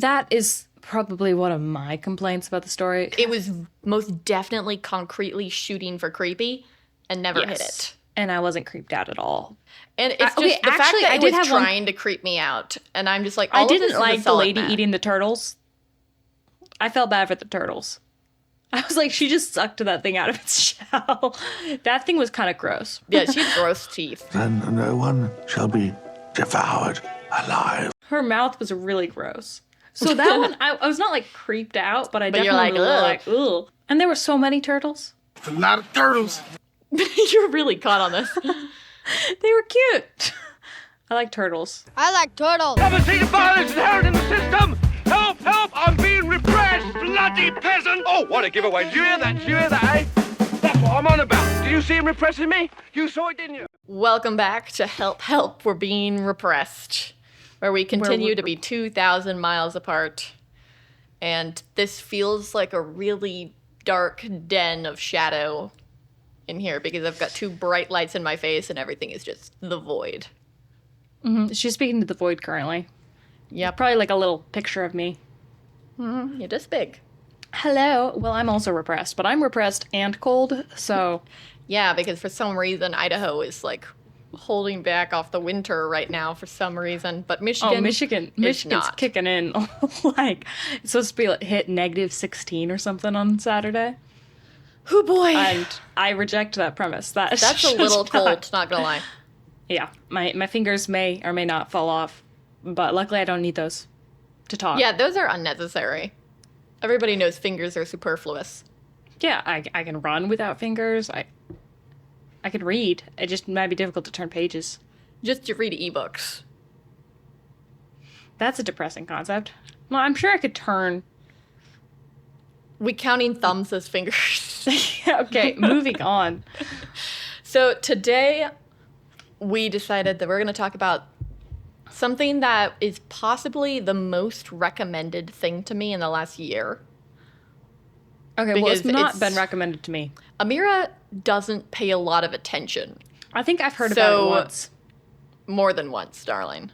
That is probably one of my complaints about the story. It was most definitely concretely shooting for creepy and never hit it. And I wasn't creeped out at all. And it's just the fact that it was trying to creep me out. And I'm just like, I didn't like the lady eating the turtles. I felt bad for the turtles. I was like, she just sucked that thing out of its shell. That thing was kind of gross. Yeah, she had gross teeth. Then no one shall be devoured alive. Her mouth was really gross. So that one, I was not like creeped out, but I definitely was like, ugh. And there were so many turtles. A lot of turtles. You're really caught on this. They were cute. I like turtles. I like turtles. Haven't seen violence inherent in the system. Help, help, I'm being repressed, bloody peasant. Oh, what a giveaway. Did you hear that? Did you hear that, eh? That's what I'm on about. Did you see him repressing me? You saw it, didn't you? Welcome back to Help, Help, We're Being Repressed, where we continue to be 2,000 miles apart. And this feels like a really dark den of shadow in here because I've got two bright lights in my face and everything is just the void. Mm-hmm. She's speaking to the void currently. Yeah, probably like a little picture of me. Mm-hmm. You're just big. Hello. Well, I'm also repressed, but I'm repressed and cold, so... Yeah, because for some reason Idaho is like holding back off the winter right now for some reason, but Michigan's not. Kicking in. Like, it's supposed to be like, hit -16 or something on Saturday. Oh boy. And I reject that premise. That's a little cold, not gonna lie. Yeah, my fingers may or may not fall off, but luckily I don't need those to talk. Yeah, those are unnecessary. Everybody knows fingers are superfluous. Yeah, I can run without fingers. I can read. It just might be difficult to turn pages. Just to read ebooks. That's a depressing concept. Well, I'm sure I could turn... We counting thumbs as fingers. Okay, moving on. So today we decided that we're going to talk about something that is possibly the most recommended thing to me in the last year. Okay, well, it's not been recommended to me. Ameera doesn't pay a lot of attention. I think I've heard about it once. More than once, darling.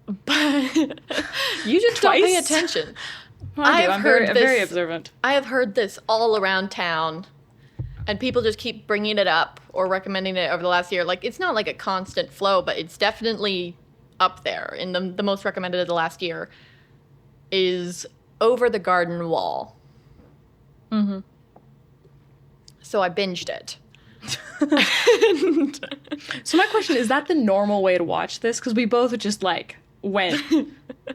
But you just don't pay attention. Well, I'm very observant. I have heard this all around town, and people just keep bringing it up or recommending it over the last year. Like, it's not like a constant flow, but it's definitely up there. And the most recommended of the last year is Over the Garden Wall. Mm-hmm. So I binged it. So my question is that the normal way to watch this? Because we both just like went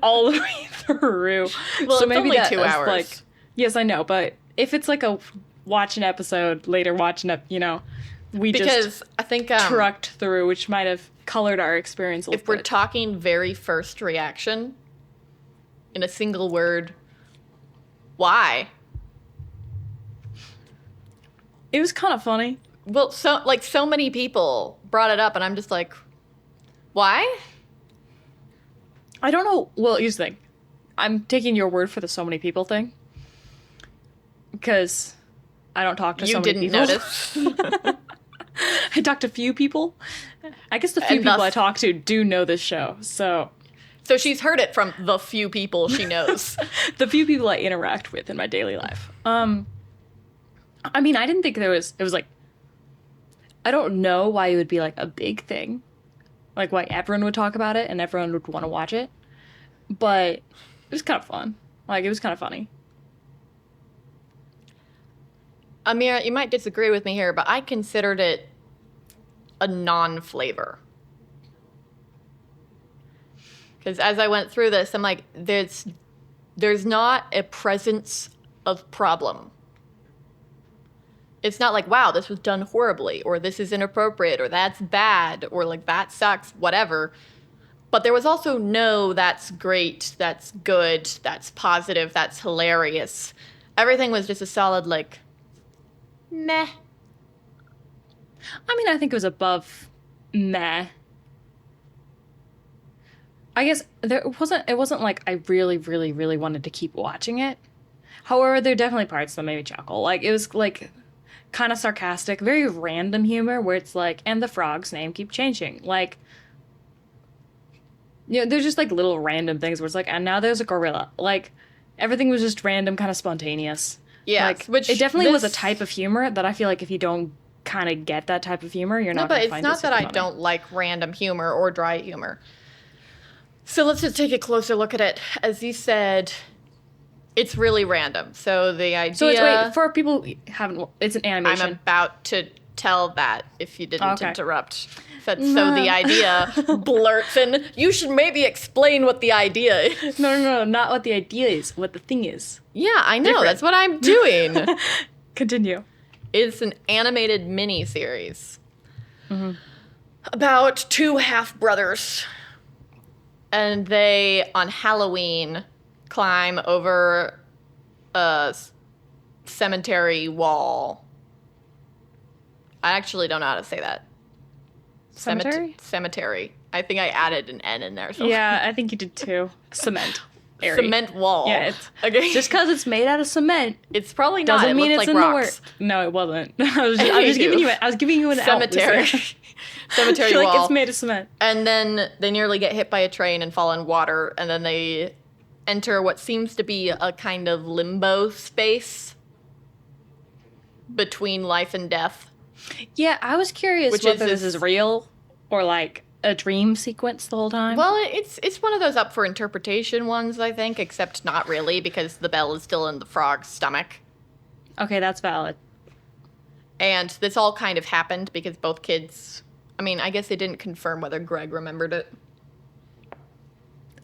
all the way through. Well, so it's maybe only 2 hours. Like, yes, I know, but if it's like a watch an episode later, because I think trucked through, which might have colored our experience a little bit. If we're talking very first reaction, in a single word, why? It was kind of funny. Well, so many people brought it up, and I'm just like, why? I don't know. Well, here's the thing. I'm taking your word for the so many people thing. Because I don't talk to so many people. You didn't notice. I talked to few people. I guess the few people I talk to do know this show, so... So she's heard it from the few people she knows. The few people I interact with in my daily life. I mean, I didn't think it was like... I don't know why it would be like a big thing. Like why everyone would talk about it and everyone would want to watch it. But it was kind of fun. Like, it was kind of funny. Ameera, you might disagree with me here, but I considered it a non-flavor. Because as I went through this, I'm like, there's not a presence of problem. It's not like, wow, this was done horribly, or this is inappropriate, or that's bad, or like that sucks, whatever. But there was also no, that's great, that's good, that's positive, that's hilarious. Everything was just a solid, like, meh. I mean, I think it was above meh. I guess it wasn't like I really, really, really wanted to keep watching it. However, there are definitely parts that made me chuckle. Like, it was like kind of sarcastic, very random humor where it's like, and the frog's name keep changing. Like, you know, there's just like little random things where it's like, and now there's a gorilla. Like, everything was just random, kind of spontaneous. Yeah, like, which it definitely was a type of humor that I feel like if you don't kind of get that type of humor, you're No, not but going to it's find not it that I funny. don't like random humor or dry humor. So let's just take a closer look at it. As you said, it's really random. So the idea... So it's, wait, for people who haven't, it's an animation. I'm about to tell that if you didn't Okay. interrupt. So the idea blurts in, you should maybe explain what the idea is. No, not what the idea is, what the thing is. Yeah, I know. Different. That's what I'm doing. Continue. It's an animated mini-series about two half-brothers. And they, on Halloween, climb over a cemetery wall. I actually don't know how to say that. Cemetery? Cemetery. I think I added an N in there. Somewhere. Yeah, I think you did too. Cement. Area. Cement wall. Yeah, it's okay. just because it's made out of cement It's probably not. doesn't It mean looks it's like in rocks. the work. No, it wasn't. I was just giving you. I was giving you an Cemetery. out. Cemetery I feel wall. like it's made of cement. And then they nearly get hit by a train and fall in water, and then they enter what seems to be a kind of limbo space between life and death. Yeah, I was curious Which whether is this is real or like a dream sequence the whole time. Well, it's one of those up for interpretation ones, I think, except not really, because the bell is still in the frog's stomach. Okay, that's valid. And this all kind of happened because both kids... I mean, I guess they didn't confirm whether Greg remembered it.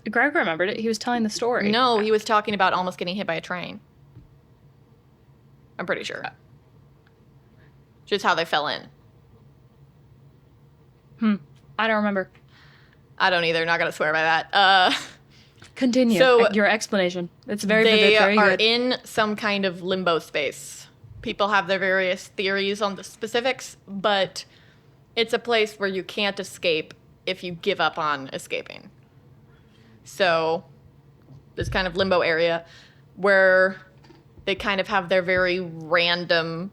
Greg remembered it. He was telling the story. No, he was talking about almost getting hit by a train. I'm pretty sure. Just how they fell in. I don't remember. I don't either. Not gonna swear by that. Continue. So, Your explanation. It's very They vivid, very are good. in some kind of limbo space. People have their various theories on the specifics, but it's a place where you can't escape if you give up on escaping. So, this kind of limbo area where they kind of have their very random,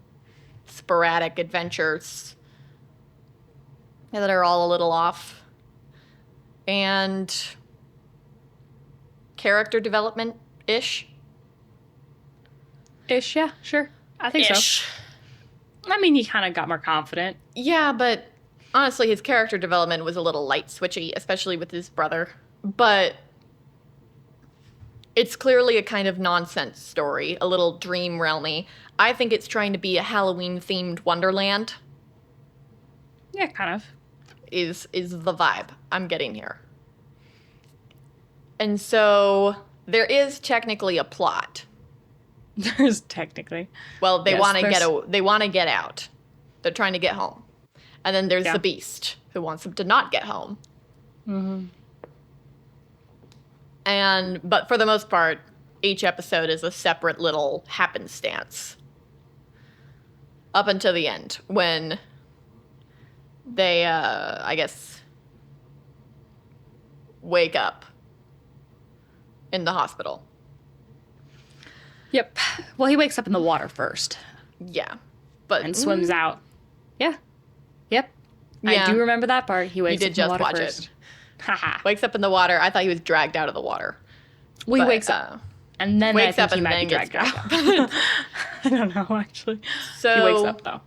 sporadic adventures that are all a little off. And character development-ish. Ish, yeah, sure. I think Ish. so. I mean, he kind of got more confident. Yeah, but honestly, his character development was a little light switchy, especially with his brother. But it's clearly a kind of nonsense story, a little dream realmy. I think it's trying to be a Halloween-themed Wonderland. Yeah, kind of. Is the vibe I'm getting here. And so there is technically a plot. There's technically. Well, they Yes, want to there's- they want to get out. They're trying to get home. And then there's Yeah. the beast who wants them to not get home. But for the most part, each episode is a separate little happenstance. Up until the end, when they, I guess, wake up in the hospital. Yep. Well, he wakes up in the water first Yeah. But and swims out. Yeah. Yep. Yeah. I do remember that part. He wakes did up in just the water watch it. first. Haha. wakes up in the water. I thought he was dragged out of the water. Well, he But, wakes up. And then wakes I up think he and might be then gets dragged dragged out. I don't know, actually. So He wakes up, though.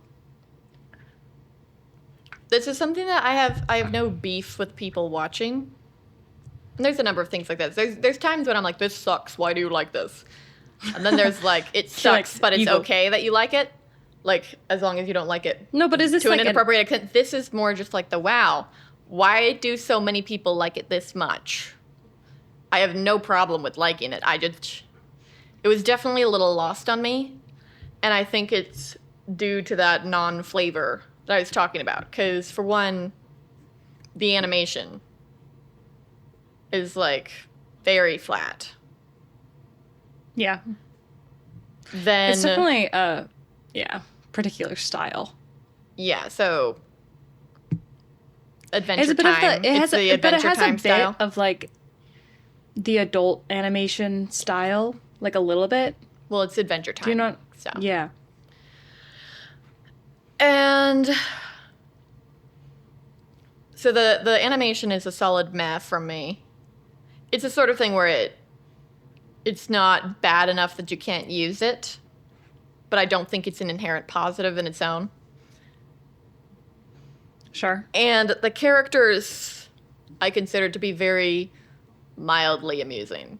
This is something that I have no beef with people watching. And there's a number of things like this. There's times when I'm like, this sucks. Why do you like this? And then there's like, it like, sucks, but it's evil. okay that you like it. Like, as long as you don't like it No, but is this to like an inappropriate extent. This is more just like the wow. Why do so many people like it this much? I have no problem with liking it. It was definitely a little lost on me. And I think it's due to that non-flavor that I was talking about. Because, for one, the animation is, like, very flat. Yeah. Then, It's definitely particular style. yeah, so Adventure It's a bit Time. of the, it has it's the a, but it Adventure has Time a style. bit of like the adult animation style, like a little bit. Well, it's Adventure Time. Do you know? So. Yeah. And so the animation is a solid meh from me. it's a sort of thing where it's not bad enough that you can't use it, but I don't think it's an inherent positive in its own. Sure. And the characters I consider to be very mildly amusing.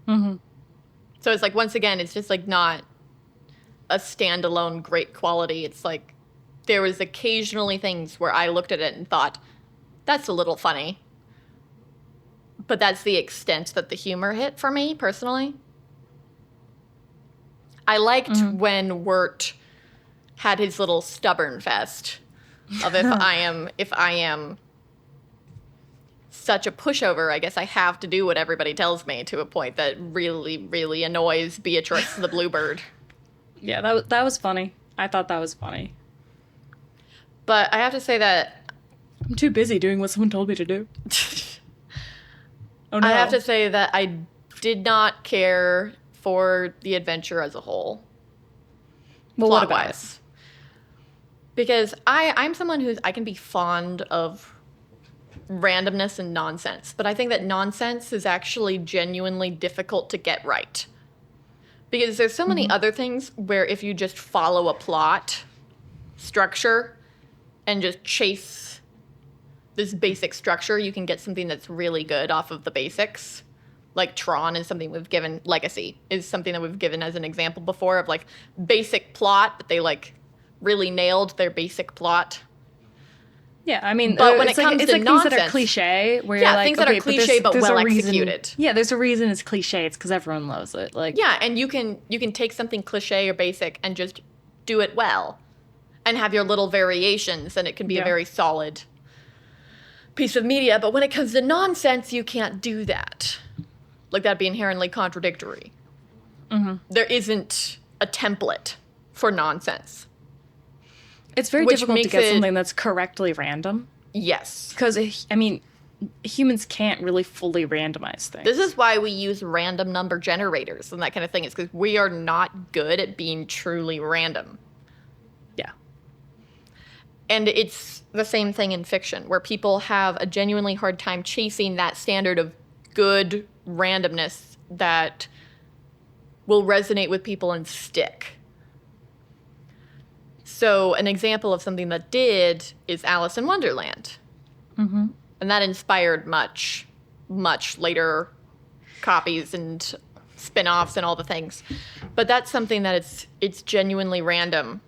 Mm-hmm. So it's like, once again, it's just like not a standalone great quality. It's like there was occasionally things where I looked at it and thought, that's a little funny. But that's the extent that the humor hit for me, personally. I liked when Wirt had his little stubborn fest of if I am such a pushover, I guess I have to do what everybody tells me, to a point that really, really annoys Beatrice the Bluebird. Yeah, that was funny. I thought that was funny. But I have to say that I'm too busy doing what someone told me to do. Oh no. I have to say that I did not care for the adventure as a whole. Well, what about it? Plot-wise. Because I'm someone I can be fond of randomness and nonsense, but I think that nonsense is actually genuinely difficult to get right. Because there's so many other things where if you just follow a plot structure and just chase this basic structure, you can get something that's really good off of the basics. Like Tron is something we've given, Legacy is something that we've given as an example before of like basic plot, but they like really nailed their basic plot. Yeah, I mean, but when it it's comes it's to like things that are nonsense, cliche, where yeah, you're like, things that are okay, cliche but there's a well reason- executed. Yeah, there's a reason it's cliche. It's because everyone loves it. Like, Yeah, and you can take something cliche or basic and just do it well, and have your little variations, and it can be a very solid piece of media. But when it comes to nonsense, you can't do that. Like, that'd be inherently contradictory. There isn't a template for nonsense. it's very Which difficult to makes get it- something that's correctly random Yes. because I mean, humans can't really fully randomize things. This is why we use random number generators and that kind of thing, is because we are not good at being truly random. Yeah. And it's the same thing in fiction, where people have a genuinely hard time chasing that standard of good randomness that will resonate with people and stick. So an example of something that did is Alice in Wonderland. Mm-hmm. And that inspired much, much later copies and spin-offs and all the things. But that's something that it's genuinely random.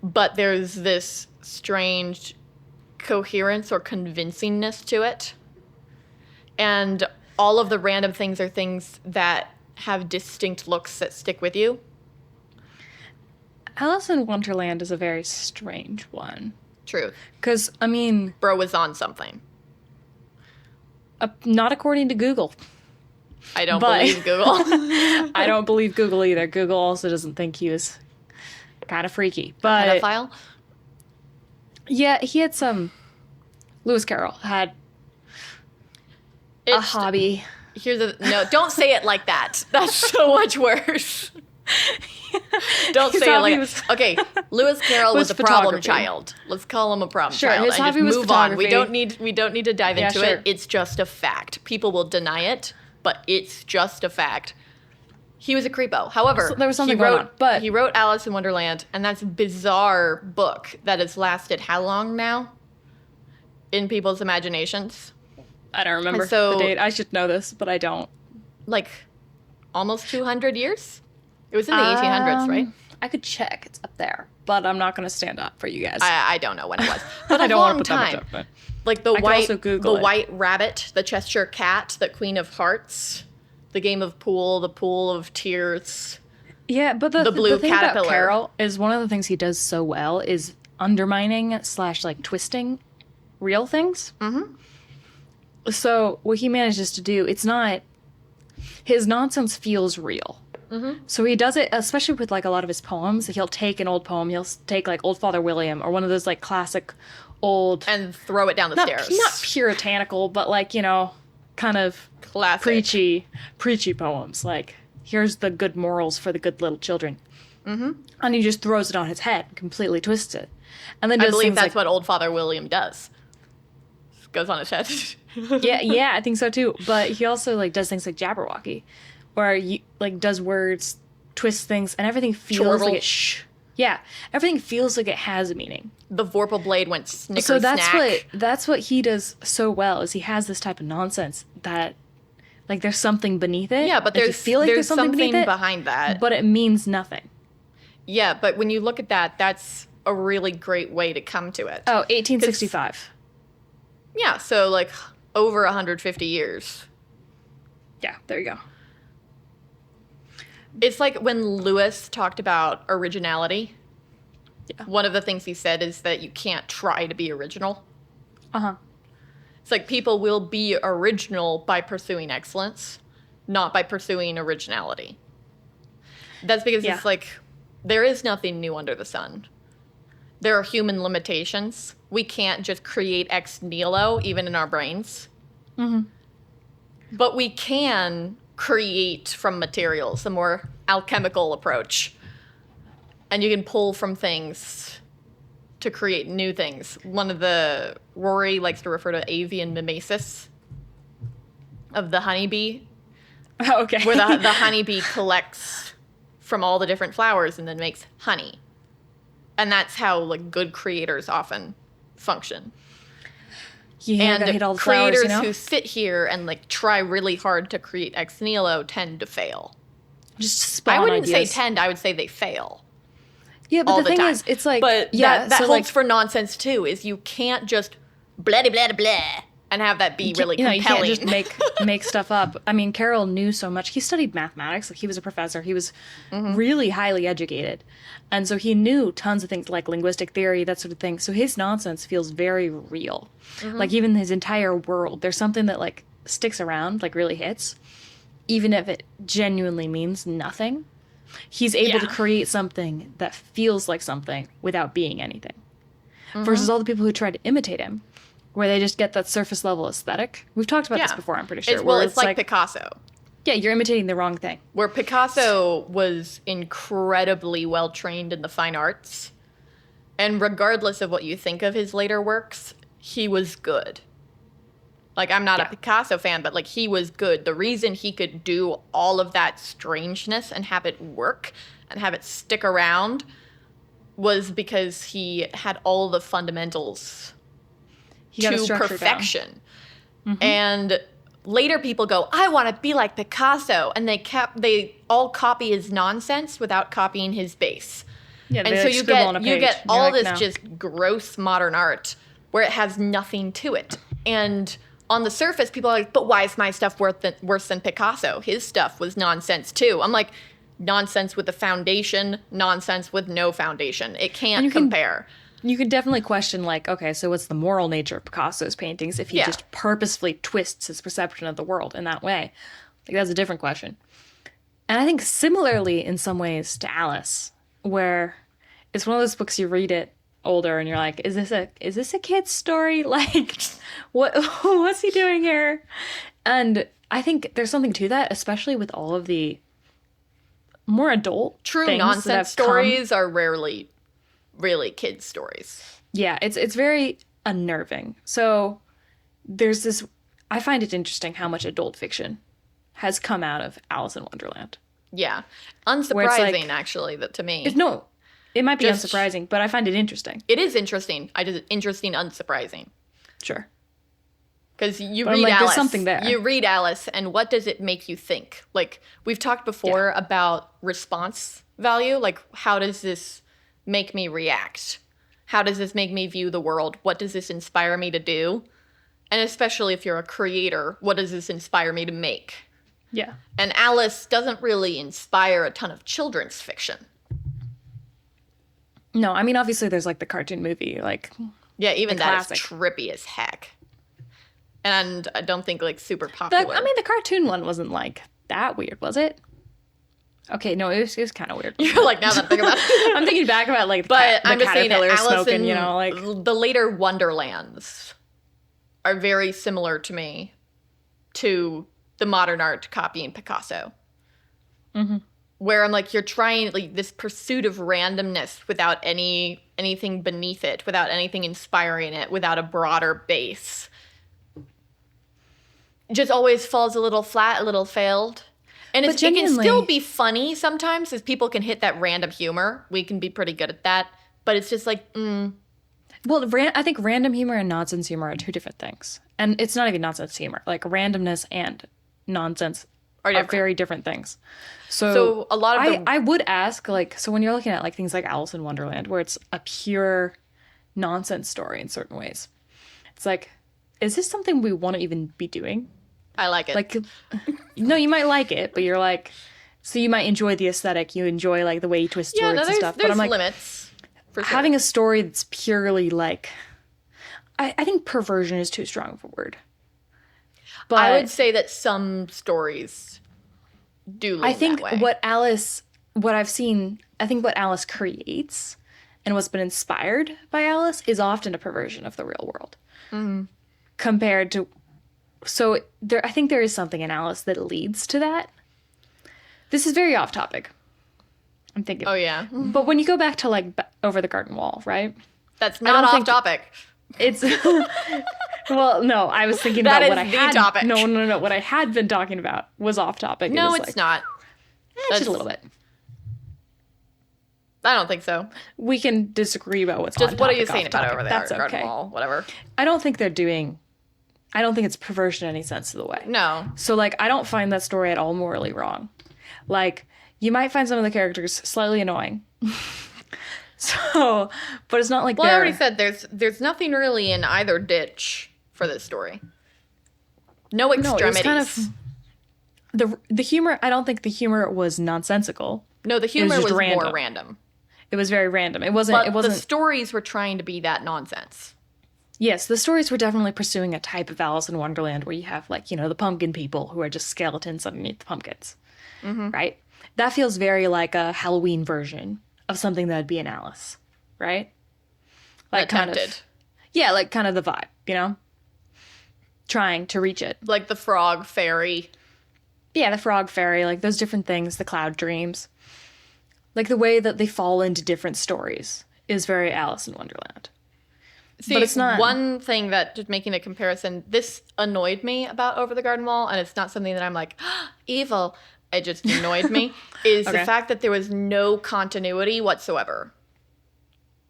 But there's this strange coherence or convincingness to it. And all of the random things are things that have distinct looks that stick with you. Alice in Wonderland is a very strange one. True. Because, I mean, Bro was on something. not according to Google. I don't But- believe Google. I don't believe Google either. Google also doesn't think he was kind of freaky. But Pedophile? yeah, he had some. Lewis Carroll had a It's- hobby. No, don't say it like that. That's so much worse. Don't His say it hobby like was- Okay, Lewis Carroll was was a problem photography. child. Let's call him a problem Sure, child his and hobby just was move on. We photography. don't need to dive Yeah, into sure. it. It's just a fact. People will deny it, but it's just a fact. He was a creepo. However, So there was something he wrote, going on, but- he wrote Alice in Wonderland, and that's a bizarre book that has lasted how long now? In people's imaginations? I don't remember And so- the date. I should know this, but I don't. Like, almost 200 years? It was in the 1800s, right? I could check. It's up there, but I'm not going to stand up for you guys. I don't know when it was, but I a don't wanna long put that much time. up, but- Like the I could also Google it. white rabbit, the Cheshire cat, the Queen of Hearts, the game of pool, the pool of tears. Yeah, but the blue thing about caterpillar. Carroll is one of the things he does so well is undermining / like twisting real things. Mm-hmm. So what he manages to do, it's not his nonsense feels real. Mm-hmm. So he does it, especially with like a lot of his poems. He'll take an old poem. He'll take like Old Father William or one of those like classic old, And throw it down the not stairs. puritanical, but like kind of Classic. preachy poems. Like, here's the good morals for the good little children. Mm-hmm. And he just throws it on his head, completely twists it. And then I does believe things that's like, what Old Father William does. Goes on his head. Yeah, I think so too. But he also like does things like Jabberwocky, where you like does words, twists things, and everything feels like it. Yeah, everything feels like it has a meaning. The Vorpal blade went snicker So snack. that's what he does so well. Is he has this type of nonsense that like there's something beneath it. Yeah, but like, you feel like there's something beneath it, behind that. but it means nothing. Yeah, but when you look at that, that's a really great way to come to it. Oh, 1865. Yeah, so like over 150 years. Yeah, there you go. It's like when Lewis talked about originality. Yeah. One of the things he said is that you can't try to be original. Uh-huh. It's like people will be original by pursuing excellence, not by pursuing originality. That's because Yeah. it's like there is nothing new under the sun. There are human limitations. We can't just create ex nihilo, even in our brains. Mm-hmm. But we can create from materials, a more alchemical approach. And you can pull from things to create new things. Rory likes to refer to avian mimesis of the honeybee, Oh, okay. where the honeybee collects from all the different flowers and then makes honey. And that's how like good creators often function. Yeah, And gotta hit all the creators flowers, who sit here and like try really hard to create ex nihilo tend to fail. just spawn I wouldn't ideas. say tend, I would say they fail. Yeah, but all the the thing time. is, it's like, But yeah, that so holds like, for nonsense too, is you can't just blah blah blah blah and have that be really you know, compelling. you can't just make stuff up. I mean, Carroll knew so much. He studied mathematics. Like he was a professor. He was really highly educated, and so he knew tons of things like linguistic theory, that sort of thing. So his nonsense feels very real. Like even his entire world, there's something that like sticks around, like really hits, even if it genuinely means nothing. He's able to Yeah. create something that feels like something without being anything. Versus all the people who try to imitate him, where they just get that surface level aesthetic. We've talked about this before, I'm pretty sure. Well, where it's like Picasso, yeah, you're imitating the wrong thing. where Picasso was incredibly well trained in the fine arts. And regardless of what you think of his later works, he was good. Like, I'm not a Picasso fan, but like he was good. The reason he could do all of that strangeness and have it work and have it stick around was because he had all the fundamentals He got a to structure down. perfection. And later people go, I want to be like Picasso. And they all copy his nonsense without copying his base. Yeah, And they, so like, you scribble on a get page, and you're all like, this no. just gross modern art where it has nothing to it. And on the surface, people are like, but why is my stuff worse than Picasso? His stuff was nonsense too. I'm like, nonsense with a foundation, nonsense with no foundation. It can't you can- compare. You could definitely question, like, okay, so what's the moral nature of Picasso's paintings if he Yeah. just purposefully twists his perception of the world in that way? Like, that's a different question. And I think similarly in some ways to Alice, where it's one of those books you read it older and you're like, is this a kid's story? Like, what's he doing here? And I think there's something to that, especially with all of the more adult True things that nonsense have come. stories are rarely really kids' stories. Yeah, it's very unnerving. So there's this. I find it interesting how much adult fiction has come out of Alice in Wonderland. Yeah. Where it's Unsurprising, like- actually, that to me. No, it might be Just- unsurprising, but I find it interesting. It is interesting. Interesting, unsurprising. Sure. Because you But I'm read like, Alice. there's something there. You read Alice, and what does it make you think? Like, we've talked before about response value. Like, how does this make me react? How does this make me view the world? What does this inspire me to do? And especially if you're a creator, what does this inspire me to make? Yeah. And Alice doesn't really inspire a ton of children's fiction. No, I mean, obviously there's like the cartoon movie, like, Yeah, even The that is classic. trippy as heck. And I don't think like super popular. the cartoon one wasn't like that weird, was it? Okay, no, it was kind of weird. You're like, now that I think about it. I'm thinking back about like But the I'm just saying that caterpillar Alice smoking, and you know, like the later Wonderlands are very similar to me to the modern art copying Picasso. Mm-hmm. Where I'm like, you're trying like this pursuit of randomness without anything beneath it, without anything inspiring it, without a broader base. just always falls a little flat, a little failed. And But it can genuinely- still be funny sometimes, as people can hit that random humor. We can be pretty good at that. But it's just like, Well, I think random humor and nonsense humor are two different things. And it's not even nonsense humor. Like, randomness and nonsense are different. very different things. So, So a lot of the- I would ask, like, so when you're looking at, like, things like Alice in Wonderland, where it's a pure nonsense story in certain ways, it's like, is this something we want to even be doing? I like it. Like, no, you might like it, but you're like, so you might enjoy the aesthetic, you enjoy, like, the way you twist yeah, words no, and there's, stuff. But there's I'm like, limits. For sure. having a story that's purely like, I think perversion is too strong of a word. But I would say that some stories do lean I think that way. what I've seen, I think what Alice creates and what's been inspired by Alice is often a perversion of the real world. Compared to, so there, I think there is something in Alice that leads to that. This is very off topic. I'm thinking. Oh, yeah. But when you go back to like Over the Garden Wall, right? That's don't not off think- topic. It's well, no, I was thinking That about what is I the had. topic. No. What I had been talking about was off topic. No, was it's like, not. just a little bit. I don't think so. We can disagree about what's Just on what are you topic, saying off about topic. over there? That's Garden okay. Wall, whatever. I don't think they're doing. I don't think it's perversion in any sense of the way. No. So like, I don't find that story at all morally wrong. Like, you might find some of the characters slightly annoying. So, but it's not like Well, I they're. already said there's nothing really in either ditch for this story. No No, it was extremities. kind of the humor. I don't think the humor was nonsensical. No, the humor just was more random. random. It was very random. It wasn't. But It wasn't. the stories were trying to be that nonsense. Yes, the stories were definitely pursuing a type of Alice in Wonderland where you have, like, you know, the pumpkin people who are just skeletons underneath the pumpkins, right? That feels very like a Halloween version of something that'd be in Alice, right? Like Attempted. yeah, like kind of the vibe, you know? Trying to reach it. Like the frog fairy. Yeah, the frog fairy, like those different things, the cloud dreams. Like the way that they fall into different stories is very Alice in Wonderland. See, But it's not- one thing that, just making a comparison, this annoyed me about Over the Garden Wall, and it's not something that I'm like, evil. It just annoyed me, is the Okay. fact that there was no continuity whatsoever.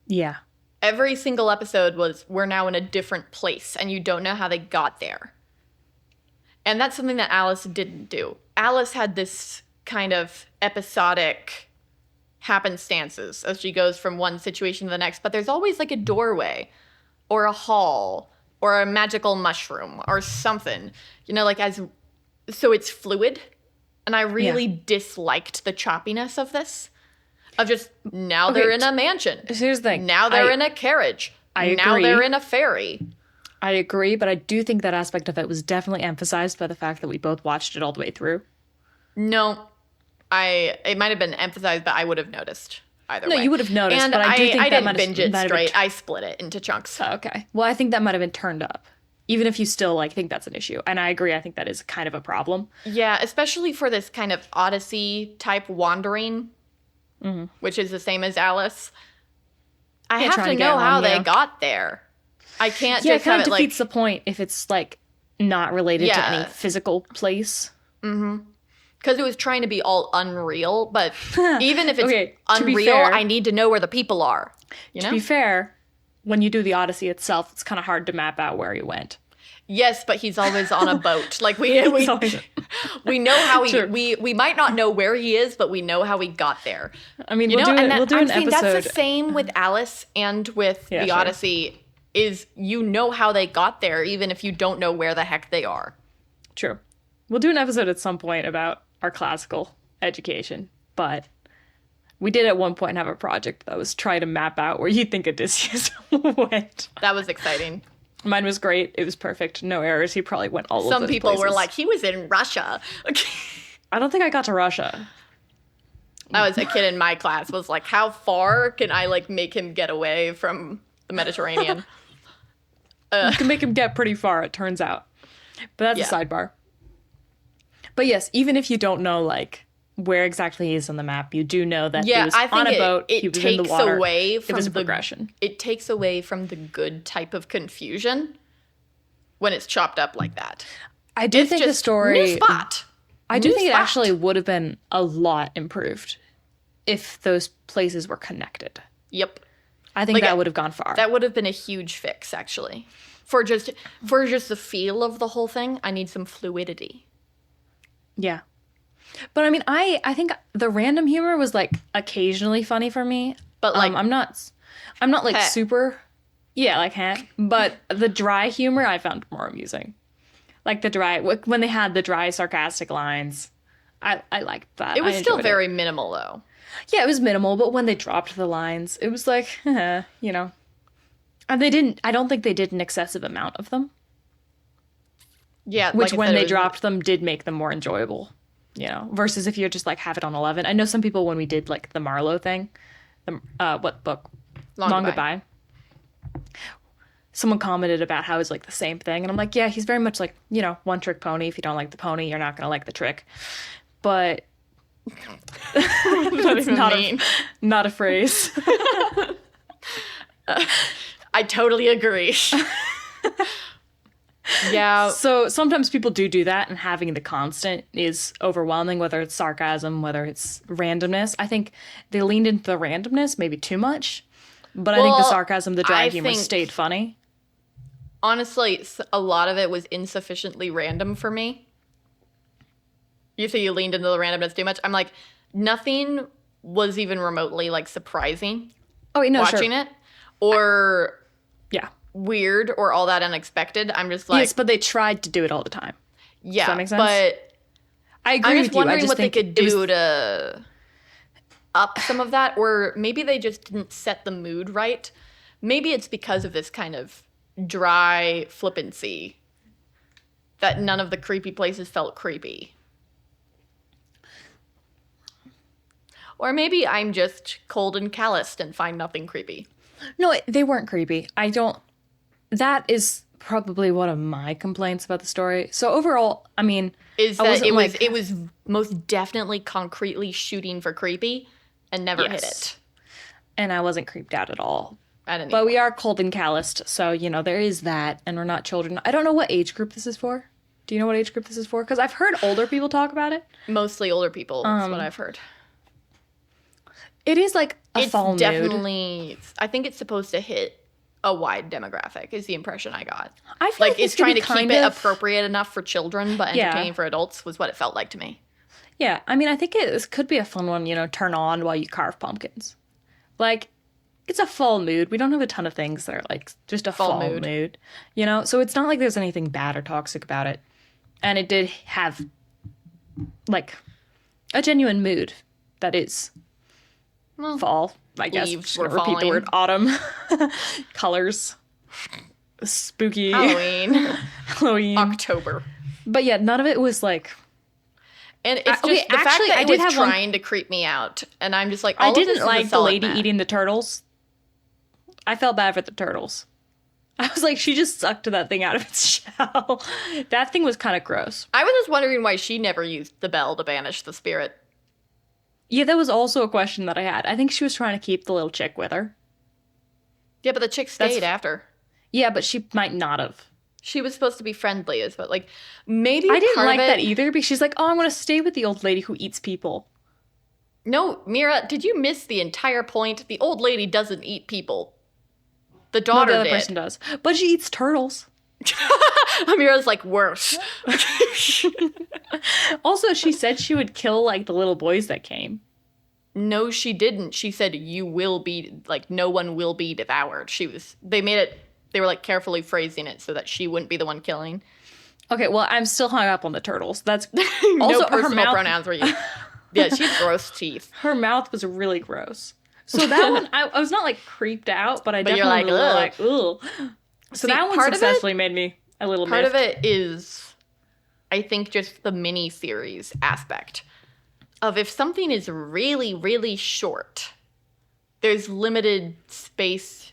Yeah. Every single episode was, we're now in a different place, and you don't know how they got there. And that's something that Alice didn't do. Alice had this kind of episodic happenstances as she goes from one situation to the next, but there's always like a doorway or a hall or a magical mushroom or something, you know, like so it's fluid. And I really disliked the choppiness of this. Of just, now they're in a mansion. Here's the thing. Now they're in a carriage. I Now agree. they're in a ferry. I agree, but I do think that aspect of it was definitely emphasized by the fact that we both watched it all the way through. No, it might have been emphasized, but I would have noticed either way. No, you would have noticed, and but I do think that didn't might have- binge it might have been straight. I split it into chunks. Okay. Well, I think that might have been turned up. Even if you still like think that's an issue. And I agree, I think that is kind of a problem. Yeah, especially for this kind of Odyssey type wandering, which is the same as Alice. I have trying to to get know home, how they yeah. got there. I can't Yeah, it just have kind it of like defeats the point if it's like not related to Yeah. any physical place. because it was trying to be all unreal. But even if it's Okay, to be unreal, fair- I need to know where the people are. You know? To be fair, when you do the Odyssey itself, it's kind of hard to map out where you went. Yes, but he's always on a boat. Like we always- we know how he Sure. we might not know where he is, but we know how he got there. I mean, You we'll know, do, and we'll do I'm an saying episode. that's the same with Alice and with Yeah, the sure. Odyssey. Is you know how they got there, even if you don't know where the heck they are. True. We'll do an episode at some point about our classical education, but we did at one point have a project that was trying to map out where you think Odysseus went. That was exciting. Mine was great. It was perfect. No errors. He probably went all of Some those people were places. like, he was in Russia. I don't think I got to Russia. I was a kid in my class was like, how far can I like make him get away from the Mediterranean? You can make him get pretty far, it turns out. But that's Yeah. a sidebar. But yes, even if you don't know like where exactly he is on the map, you do know that he Yeah, was I think on a boat, it he was in the takes water. away It from was a the progression. It takes away from the good type of confusion when it's chopped up like that. I do think the story... New spot. I do New think it spot. actually would have been a lot improved if those places were connected. Yep. I think Like, that would have gone far. That would have been a huge fix, actually. For just the feel of the whole thing, I need some fluidity. Yeah. But I mean, I think the random humor was like occasionally funny for me. But like, I'm not like Heh. super, yeah, like but the dry humor I found more amusing. Like the dry, when they had the dry sarcastic lines, I liked that. it was I still enjoyed very minimal, though. Yeah, it was minimal, but when they dropped the lines, it was like, you know. And I don't think they did an excessive amount of them. Yeah, Which, like I when said, it they was- dropped them, did make them more enjoyable, you know, versus if you're just like have it on 11. I know some people, when we did like the Marlowe thing, what book? Long Goodbye. Someone commented about how it's like the same thing. And I'm like, yeah, he's very much like, you know, one trick pony. If you don't like the pony, you're not going to like the trick. But that's not a phrase. I totally agree. Yeah. So sometimes people do that, and having the constant is overwhelming, whether it's sarcasm, whether it's randomness. I think they leaned into the randomness maybe too much, but I think the Well, sarcasm, the dry I humor think- stayed funny. Honestly, a lot of it was insufficiently random for me. You say you leaned into the randomness too much. I'm like, nothing was even remotely like surprising Oh, wait, no, watching sure. it or Yeah. weird or all that unexpected. I'm just like, Yes, but they tried to do it all the time. yeah, that make sense? but I agree I'm with just you. I wondering just what they think could it was- do to up some of that, or maybe they just didn't set the mood right. Maybe it's because of this kind of dry flippancy that none of the creepy places felt creepy. Or maybe I'm just cold and calloused and find nothing creepy. No, they weren't creepy. That is probably one of my complaints about the story. So overall, I mean, Is I that wasn't like- it was most definitely concretely shooting for creepy and never hit Yes. it. and I wasn't creeped out at all. At any But we point. are cold and calloused, so, you know, there is that, and we're not children. I don't know what age group this is for. Do you know what age group this is for? Because I've heard older people talk about it. Mostly older people is what I've heard. It is like a It's fall mood. definitely, I think it's supposed to hit a wide demographic is the impression I got. I feel Like this it's could trying be to keep kind it of- appropriate enough for children, but Yeah. entertaining for adults was what it felt like to me. Yeah, I mean, I think this could be a fun one, you know, turn on while you carve pumpkins. Like, it's a fall mood. We don't have a ton of things that are like just a fall mood, you know? So it's not like there's anything bad or toxic about it. And it did have, like, a genuine mood that is fall, I guess. leaves Just were gonna repeat the falling. word autumn. Colors. Spooky. Halloween, Halloween. October. But yeah, none of it was like... And it's just okay, the fact actually, that I it did was have one- trying to creep me out. And I'm just like, all I of this didn't is a like the solid lady meh. eating the turtles. I felt bad for the turtles. I was like, she just sucked that thing out of its shell. That thing was kind of gross. I was just wondering why she never used the bell to banish the spirit. Yeah, that was also a question that I had. I think she was trying to keep the little chick with her. Yeah, but the chick That's- stayed after. Yeah, but she might not have. She was supposed to be friendly, is what, like, maybe I didn't part like of it, that either because she's like, oh, I'm going to stay with the old lady who eats people. No, Mira, did you miss the entire point? The old lady doesn't eat people. The No, daughter the other did. person does. But she eats turtles. Amira's like, worse. Also, she said she would kill, like, the little boys that came. No, she didn't. She said, you will be, like, no one will be devoured. They were, like, carefully phrasing it so that she wouldn't be the one killing. Okay, well, I'm still hung up on the turtles. That's No also her personal mouth. pronouns were used. Yeah, she had gross teeth. Her mouth was really gross. So that one, I was not like creeped out, but I But you're definitely was like, like, ugh. So See, that one part of it- successfully made me a little Part miffed. of it is, I think, just the mini-series aspect of if something is really, really short, there's limited space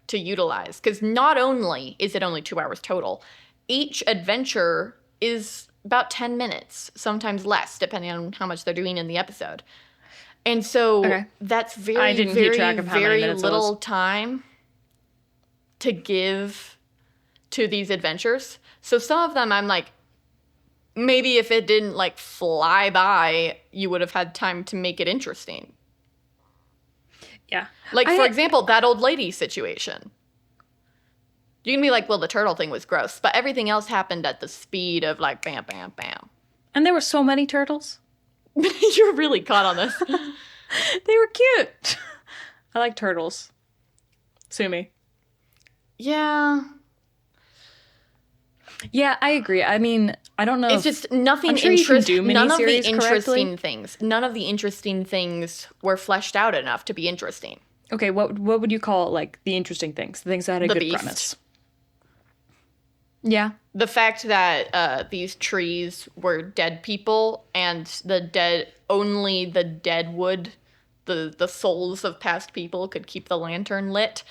to utilize. Because not only is it only 2 hours total, each adventure is about 10 minutes, sometimes less, depending on how much they're doing in the episode. And so Okay. that's I very, didn't keep very, track of how many very minutes it little was. time to give to these adventures. So some of them I'm like, maybe if it didn't like fly by, you would have had time to make it interesting. Yeah. Like, for example, that old lady situation. You can be like, well, the turtle thing was gross, but everything else happened at the speed of like bam, bam, bam. And there were so many turtles. You're really caught on this. They were cute. I like turtles. Sue me. Yeah. Yeah, I agree. I mean, I don't know. It's just nothing I'm sure you can do none of the miniseries interesting correctly. things. None of the interesting things were fleshed out enough to be interesting. Okay, what would you call like the interesting things? The things that had a The good beast. premise. Yeah. The fact that these trees were dead people and only the dead wood, the souls of past people could keep the lantern lit,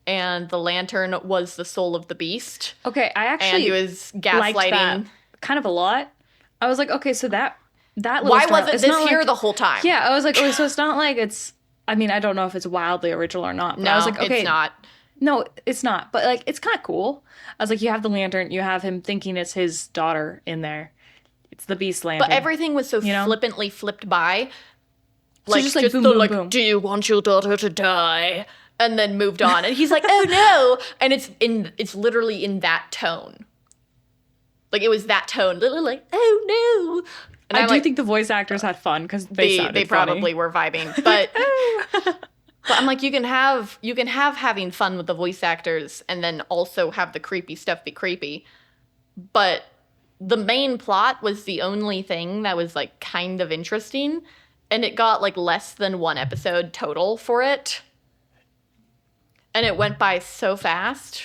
and the lantern was the soul of the beast. Okay, I And actually he was liked that gaslighting. kind of a lot. I was like, okay, so that little Why story- wasn't it's this not here like- the whole time? Yeah, I was like, okay, so it's not like it's. I mean, I don't know if it's wildly original or not. But No, I was like, okay, it's not. No, it's not. But like, it's kind of cool. I was like, you have the lantern, you have him thinking it's his daughter in there. It's the beast lantern. But everything was so You know? flippantly flipped by. So just, like, boom, the, boom, like, boom. do you want your daughter to die? And then moved on. And he's like, oh no. And it's literally in that tone. Like it was that tone. Literally like, oh no. And I I'm do like, think the voice actors had fun because they sounded they funny. probably were vibing. But but I'm like, you can have having fun with the voice actors and then also have the creepy stuff be creepy. But the main plot was the only thing that was like kind of interesting. And it got like less than one episode total for it. And it went by so fast.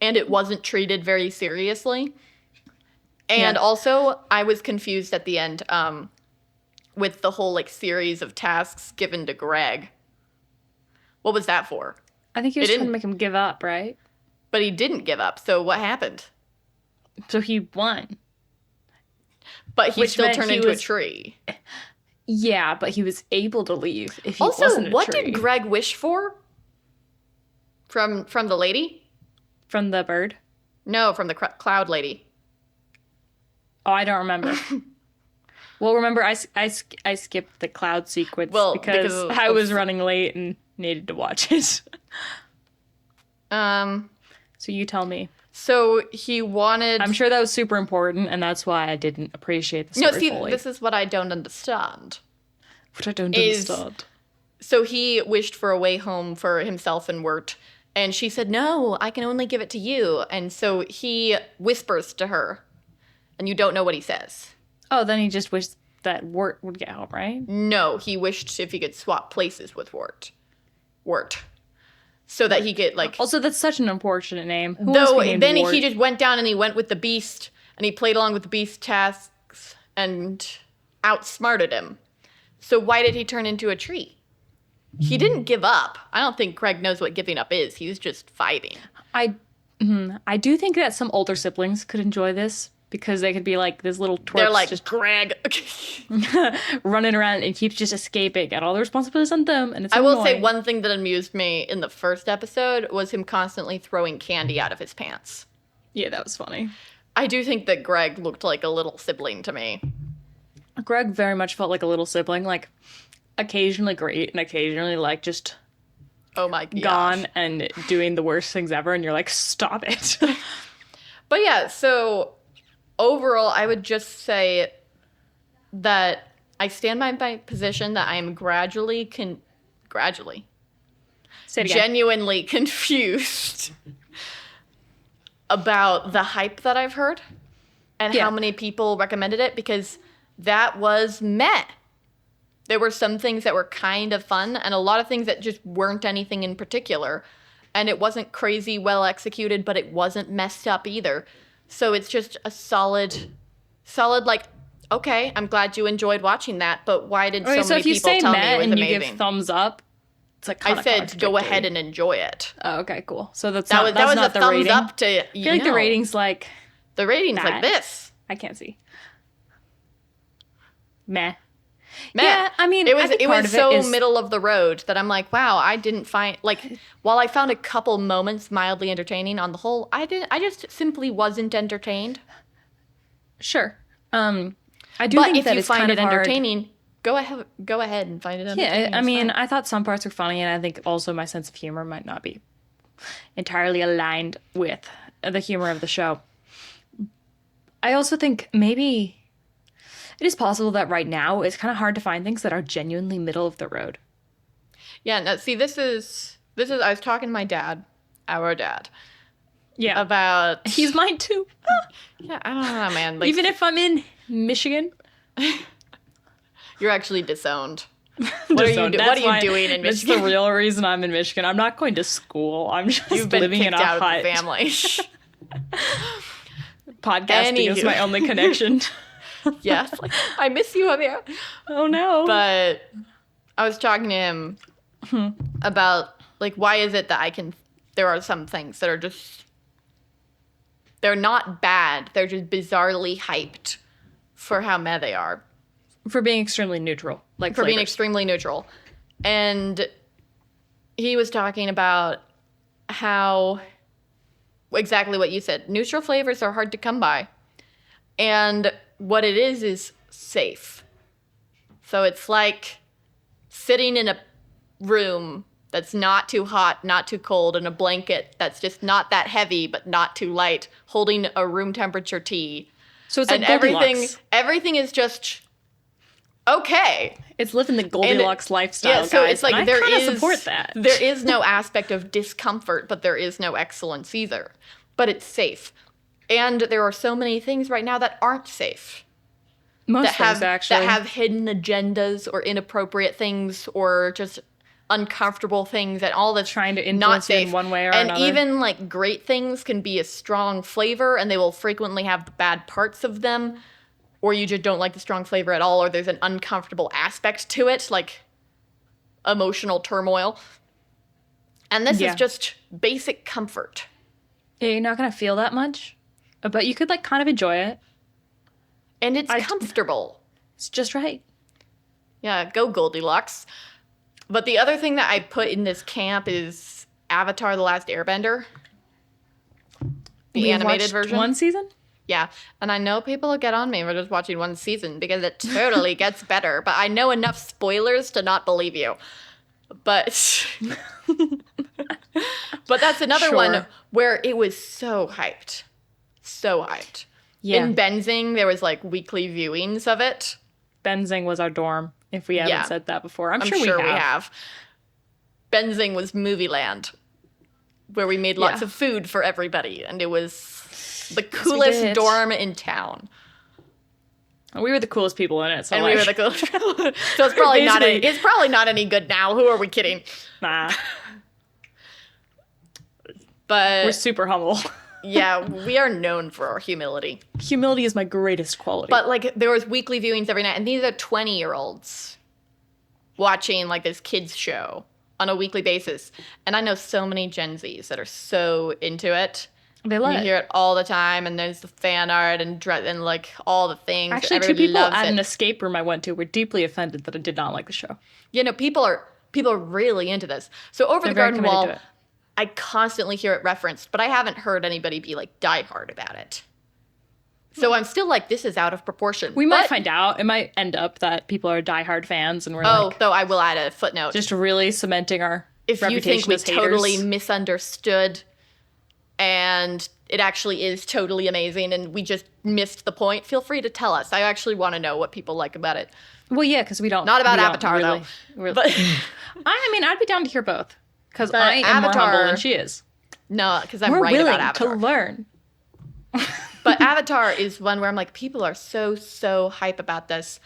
And it wasn't treated very seriously. And Yeah. also, I was confused at the end with the whole like series of tasks given to Greg. What was that for? I think he was It trying to didn't- make him give up, right? But he didn't give up. So what happened? So he won. But he Which still meant turned he into was- a tree. Yeah, but he was able to leave if he Also, wasn't a what tree. did Greg wish for? From the lady? From the bird? No, from the cloud lady. Oh, I don't remember. Well, remember, I skipped the cloud sequence Well, because because I of- was running late and needed to watch it. So you tell me. So he wanted. I'm sure that was super important, and that's why I didn't appreciate the No, story see, fully. this is what I don't understand. Which I don't is- understand. So he wished for a way home for himself and Wirt, and she said, "No, I can only give it to you." And so he whispers to her, and you don't know what he says. Oh, then he just wished that Wirt would get home, right? No, he wished if he could swap places with Wirt, so that he could like. Also, that's such an unfortunate name. Who wants to Though be named then Wirt? he just went down and he went with the beast and he played along with the beast tasks and outsmarted him. So why did he turn into a tree? He didn't give up. I don't think Greg knows what giving up is. He was just vibing. I do think that some older siblings could enjoy this because they could be like this little twerp They're like, just Greg. running around and keeps just escaping, and all the responsibilities on them. And it's I will say annoying. one thing that amused me in the first episode was him constantly throwing candy out of his pants. Yeah, that was funny. I do think that Greg looked like a little sibling to me. Greg very much felt like a little sibling, like occasionally great and occasionally like just Oh my gosh. gone and doing the worst things ever, and you're like, stop it. But yeah, so overall, I would just say that I stand by my position that I am gradually Say it again. genuinely confused about the hype that I've heard and Yeah. how many people recommended it, because that was meh. There were some things that were kind of fun and a lot of things that just weren't anything in particular. And it wasn't crazy well executed, but it wasn't messed up either. So it's just a solid like, okay, I'm glad you enjoyed watching that, but why did Okay, so so many if you people say tell me Matt it was and you amazing? give thumbs up, it's like I kinda said go ahead and enjoy it. Oh, okay, cool. So that's That not, was that's that was not a the thumbs rating. up to I feel like the rating's like the ratings that. like this. I can't see. Meh. Meh. Yeah, I mean, it I was think it part was of it so is- middle of the road that I'm like, wow, I didn't find like while I found a couple moments mildly entertaining, on the whole, I just simply wasn't entertained. Sure. I do But think if that you it's find kind it of hard. entertaining, go ahead and find it entertaining. Yeah, I It's mean, fine. I thought some parts were funny, and I think also my sense of humor might not be entirely aligned with the humor of the show. I also think maybe it is possible that right now it's kind of hard to find things that are genuinely middle of the road. Yeah, no, see, this is I was talking to my dad, our dad, Yeah. about He's mine too. yeah, I don't know, man. Like, Even if I'm in Michigan. you're actually disowned. What are you doing in That's Michigan? the real reason I'm in Michigan. I'm not going to school. I'm just You've been living kicked in a out hut. of the family. Podcasting is Anywho. my only connection. Yes, like, I miss you, Ameera. Oh no. But I was talking to him about like why is it that there are some things that are just they're not bad, they're just bizarrely hyped for how meh they are. For being extremely neutral. Like For being flavors. extremely neutral. And he was talking about how exactly what you said. Neutral flavors are hard to come by. And what it is safe. So it's like sitting in a room that's not too hot, not too cold, and a blanket that's just not that heavy but not too light, holding a room temperature tea. So it's And like Goldilocks. everything is just okay. It's living the Goldilocks lifestyle, Yeah, so guys. it's like and I there kinda is support that. There is no aspect of discomfort, but there is no excellence either. But it's safe. And there are so many things right now that aren't safe. Most things, that actually. have hidden agendas or inappropriate things or just uncomfortable things and all that's Trying to not influence you in safe. one way or and another. even like great things can be a strong flavor and they will frequently have the bad parts of them, or you just don't like the strong flavor at all, or there's an uncomfortable aspect to it, like emotional turmoil. And this Yeah. is just basic comfort. Yeah, you're not going to feel that much. But you could, like, kind of enjoy it. And it's comfortable. It's just right. Yeah, go Goldilocks. But the other thing that I put in this camp is Avatar: The Last Airbender. The We animated watched version. one season? Yeah, and I know people will get on me for just watching one season because it totally gets better, but I know enough spoilers to not believe you. But but that's another one Sure. where it was so hyped. So hyped. Yeah. In Benzing, there was like weekly viewings of it. Benzing was our dorm, if we haven't Yeah. said that before. I'm I'm sure, sure we have. Benzing was Movie Land, where we made lots Yeah. of food for everybody, and it was the we coolest did. dorm in town. We were the coolest people in it, so And like, we were the coolest. So it's probably Basically- it's probably not any good now. Who are we kidding? nah, But we're super humble. yeah, we are known for our humility. Humility is my greatest quality. But like there was weekly viewings every night, and these are 20-year-olds watching like this kids show on a weekly basis. And I know so many Gen Zs that are so into it. they love You it. hear it all the time, and there's the fan art and like all the things. Actually, two Everybody people loves at it. an escape room I went to were deeply offended that I did not like the show. You know, people are really into this. So Over They're the very Garden committed Wall, to it. I constantly hear it referenced, but I haven't heard anybody be like diehard about it. So I'm still like, this is out of proportion. We might But- find out. It might end up that people are diehard fans, and we're Oh, like though I will add a footnote. just really cementing our If you think reputation we as haters. totally misunderstood and it actually is totally amazing and we just missed the point, feel free to tell us. I actually want to know what people like about it. Well, yeah, because we don't. Not about we don't Avatar, really, though. Really, But I mean, I'd be down to hear both because But I am more Avatar- humble than she is. no, because I'm We're right willing about to Avatar. learn. But Avatar is one where I'm like, people are so hype about this.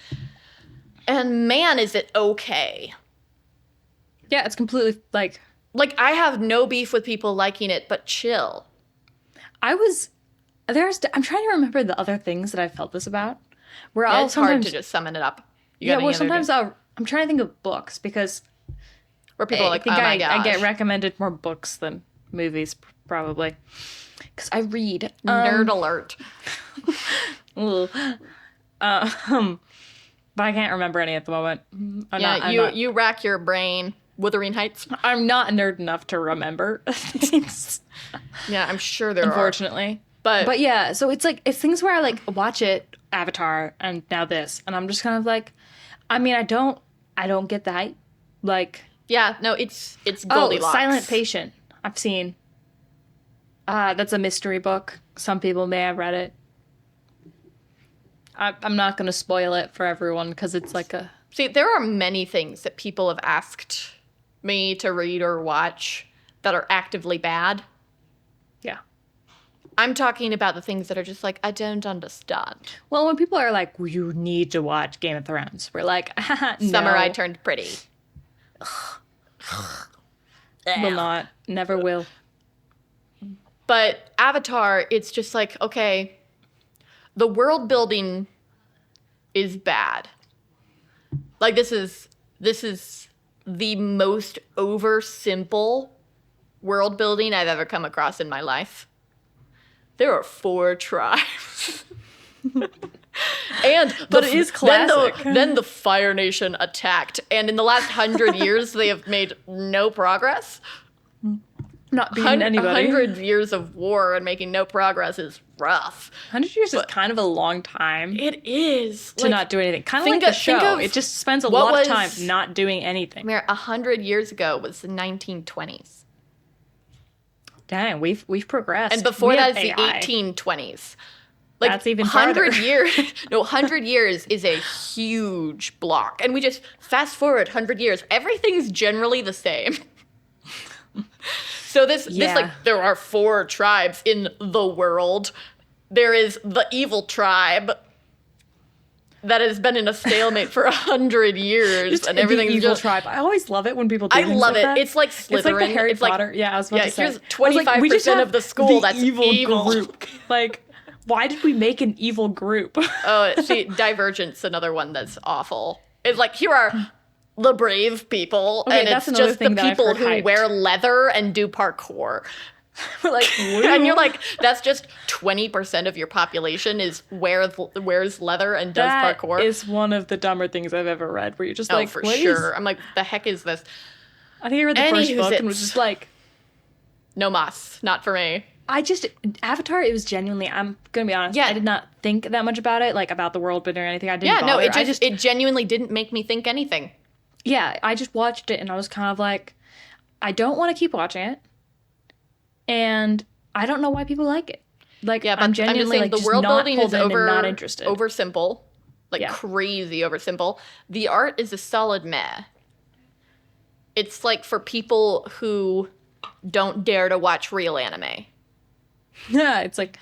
And man, is it okay. Yeah, it's completely like Like, I have no beef with people liking it, but chill. I was. I'm trying to remember the other things that I felt this about. Where I'll It's hard sometimes to just summon it up. You yeah, got any well, other sometimes things? I'm trying to think of books because Where people are like, oh I think my gosh. I get recommended more books than movies probably because I read. Nerd alert. Ugh. But I can't remember any at the moment. You rack your brain. Wuthering Heights. I'm not a nerd enough to remember things, Yeah, I'm sure there unfortunately. But yeah, so it's like, it's things where I like watch it, Avatar, and now this, and I'm just kind of like, I mean, I don't get the hype. Like, yeah, no, it's oh, Goldilocks. Silent Patient. I've seen. That's a mystery book. Some people may have read it. I'm not going to spoil it for everyone because it's like a... See, there are many things that people have asked me to read or watch that are actively bad. Yeah. I'm talking about the things that are just like, I don't understand. Well, when people are like, well, you need to watch Game of Thrones, we're like, no. Summer I Turned Pretty. Will not. Never will. But Avatar, it's just like, okay, the world building is bad. Like, this is the most oversimple world building I've ever come across in my life. There are 4 tribes. But it is classic. Then the Fire Nation attacked, and in the last 100 years, they have made no progress. Not beating anybody. 100 years of war and making no progress is rough. 100 years is kind of a long time It is. to not do anything. Kind of like the show. It just spends a lot of time not doing anything. 100 years ago was the 1920s. Dang, we've progressed. And before We that have is the AI. 1820s. Like, That's even 100 farther. years. No, 100 years is a huge block. And we just fast forward 100 years. Everything's generally the same. So this like, there are 4 tribes in the world. There is the evil tribe that has been in a stalemate for 100 years, Just and everything's the evil just... tribe. I always love it when people do I things love like it. that. It's like Slytherin. It's like the Harry It's like- Potter. Yeah, I was about to say. here's I was like, we just 25% have of the school the that's evil evil. group. Like, why did we make an evil group? Oh, see, Divergent's another one that's awful. It's like, here are the brave people, Okay, and that's it's another just the thing that I've people heard who hyped. wear leather and do parkour. We're like, And you're like, that's just 20% of your population wears leather and does that parkour. is one of the dumber things I've ever read. Where you're just Oh, like, for what sure. is- I'm like, the heck is this? I think I read the first Anywho's book and was it's- just like, No mas, not for me. Avatar, it was genuinely, I'm gonna be honest, Yeah. I did not think that much about it, like about the world building or anything. I didn't Yeah, no, bother. it genuinely didn't make me think anything. Yeah, I just watched it and I was kind of like, I don't want to keep watching it. And I don't know why people like it. Like, Yeah, but I'm genuinely saying like, the world not building pulled is in and not interested. oversimple, like Yeah. crazy oversimple. The art is a solid meh. It's like for people who don't dare to watch real anime. Yeah, it's like,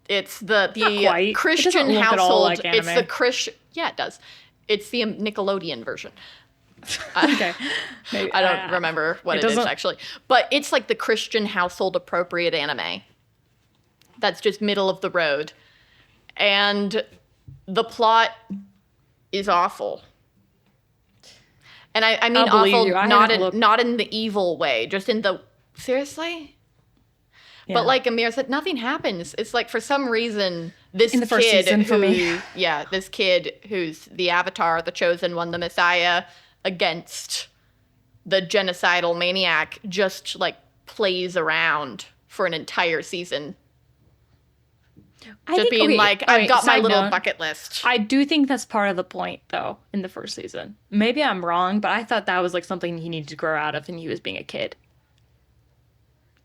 It's the quite. It doesn't Christian look at all household. like It's the anime. Christian. Yeah, it does. It's the Nickelodeon version. okay. Maybe, I don't remember what it it is doesn't- actually, but it's like the Christian household appropriate anime. That's just middle of the road, and the plot is awful. And I mean I'll believe awful, you. I not haven't looked- not in the evil way, just in the seriously. Yeah. But like Ameera said, nothing happens. It's like for some reason this In the first kid season for me. this kid who's the Avatar, the chosen one, the Messiah, against the genocidal maniac, just like plays around for an entire season. Just being like, I've got my little bucket list. I do think that's part of the point, though, in the first season. Maybe I'm wrong, but I thought that was like something he needed to grow out of, and he was being a kid.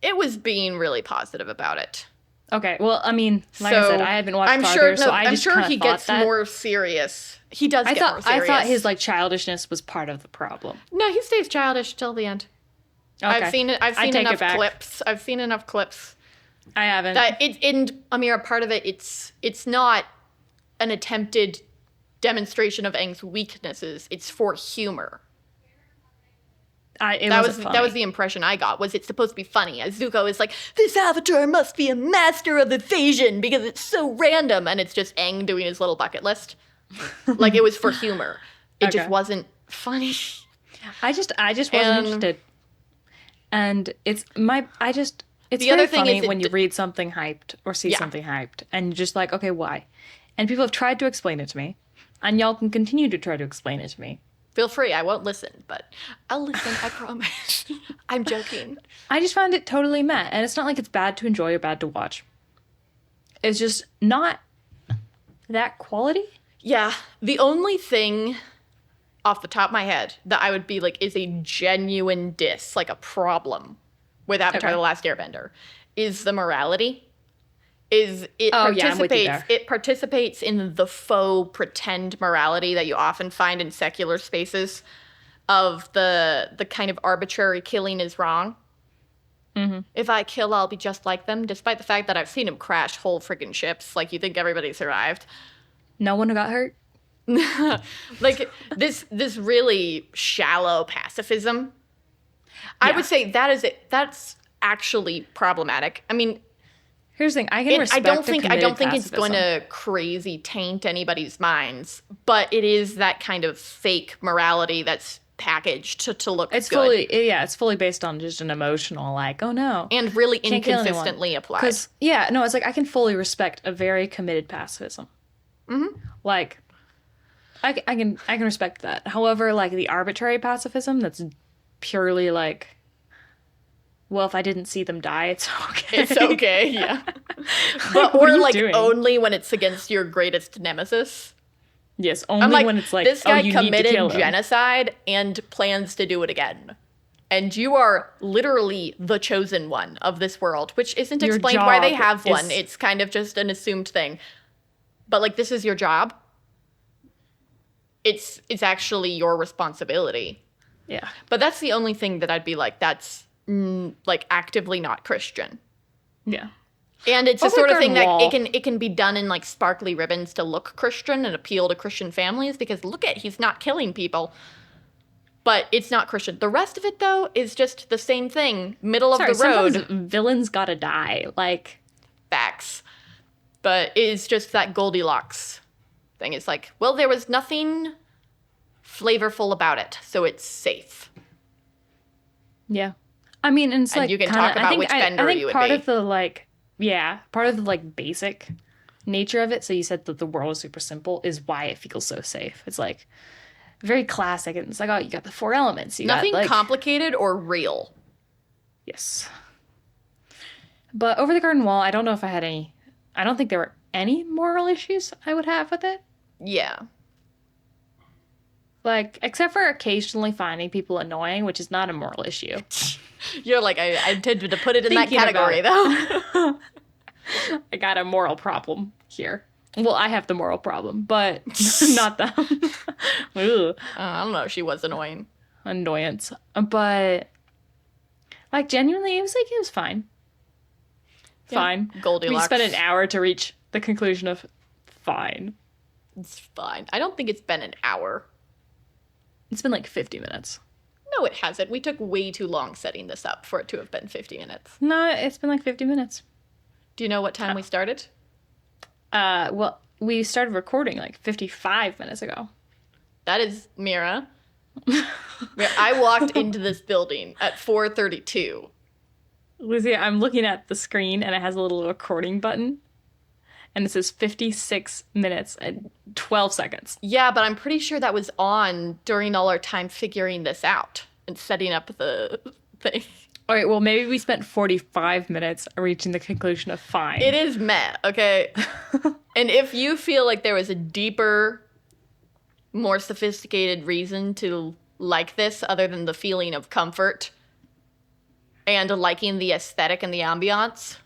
It was being really positive about it. Okay, well, I mean, like I said, I haven't watched I'm farther, sure, so I I'm just sure kinda he thought gets that. more serious. He does I get more thought serious. I thought his like childishness was part of the problem. No, he stays childish till the end. Okay. I've seen it. I've I seen take it enough back. clips. I've seen enough clips I haven't. that in Ameera, part of it, it's not an attempted demonstration of Aang's weaknesses. It's for humor. That was the impression I got. Was it's supposed to be funny? As Zuko is like, this avatar must be a master of evasion because it's so random, and it's just Aang doing his little bucket list. Like it was for humor. It Okay. just wasn't funny. I just wasn't And- interested. And it's The very other thing funny is it when you d- read something hyped or see Yeah. something hyped, and you're just like, okay, why? And people have tried to explain it to me, and y'all can continue to try to explain it to me. Feel free. I won't listen, but I'll listen. I promise. I'm joking. I just found it totally meh. And it's not like it's bad to enjoy or bad to watch. It's just not that quality. Yeah. The only thing off the top of my head that I would be like is a genuine diss, like a problem with Avatar: Okay. The Last Airbender, is the morality. Is it Oh, yeah, I'm with you participates? there. It participates in the faux pretend morality that you often find in secular spaces, of the kind of arbitrary killing is wrong. Mm-hmm. If I kill, I'll be just like them, despite the fact that I've seen him crash whole friggin' ships. Like, you think everybody survived. No one got hurt. Like, this really shallow pacifism. I Yeah. would say that's actually problematic. I mean, Here's the thing. I can I respect don't a think committed it's going pacifism. to crazy taint anybody's minds, but it is that kind of fake morality that's packaged to look It's good it's fully based on just an emotional, like, oh no. and really Can't kill anyone. inconsistently applied. Because, yeah, no, it's like I can fully respect a very committed pacifism. Mm-hmm. Like, I can respect that. However, like, the arbitrary pacifism that's purely like, well, if I didn't see them die, it's okay. It's okay, yeah. Like, But what are or you like doing? only when it's against your greatest nemesis. Yes, only I'm like, when it's like, this guy oh, you need to committed kill him. genocide and plans to do it again. And you are literally the chosen one of this world, which isn't Your explained why they job have one. is- It's kind of just an assumed thing. But like, this is your job. It's actually your responsibility. Yeah. But that's the only thing that I'd be like, that's like actively not Christian. Yeah. And it's the Over sort of Garden thing that Wall. it can be done in like sparkly ribbons to look Christian and appeal to Christian families, because look at, he's not killing people. But it's not Christian. The rest of it though is just the same thing, middle Sorry, of the road. sometimes villains gotta die. Like, Facts. But it's just that Goldilocks thing. It's like, well, there was nothing flavorful about it, so it's safe. yeah. I mean, and it's And like, you can kinda, talk about I think, which I bender think you would part be. of the like, yeah, part of the like basic nature of it. So you said that the world is super simple is why it feels so safe. It's like very classic, and it's like, oh, you got the four elements. You Nothing got, like, complicated or real. yes. But Over the Garden Wall, I don't know if I had any. I don't think there were any moral issues I would have with it. Yeah. Like, except for occasionally finding people annoying, which is not a moral issue. You're like, I intended to put it in that Thinking about category, it. though. I got a moral problem here. Well, I have the moral problem, but not them. Ugh, I don't know. She was annoying. annoyance. But, like, genuinely, it was fine. Yeah. Fine. Goldilocks. We spent an hour to reach the conclusion of fine. It's fine. I don't think it's been an hour. It's been like 50 minutes. No, it hasn't. We took way too long setting this up for it to have been 50 minutes. No, it's been like 50 minutes. Do you know what time we started? Well, we started recording like 55 minutes ago. That is Mira. I walked into this building at 4:32. Lucia, I'm looking at the screen and it has a little recording button. And it says 56 minutes and 12 seconds. Yeah, but I'm pretty sure that was on during all our time figuring this out and setting up the thing. All right, well, maybe we spent 45 minutes reaching the conclusion of fine. It is meh, okay? And if you feel like there was a deeper, more sophisticated reason to like this other than the feeling of comfort and liking the aesthetic and the ambiance,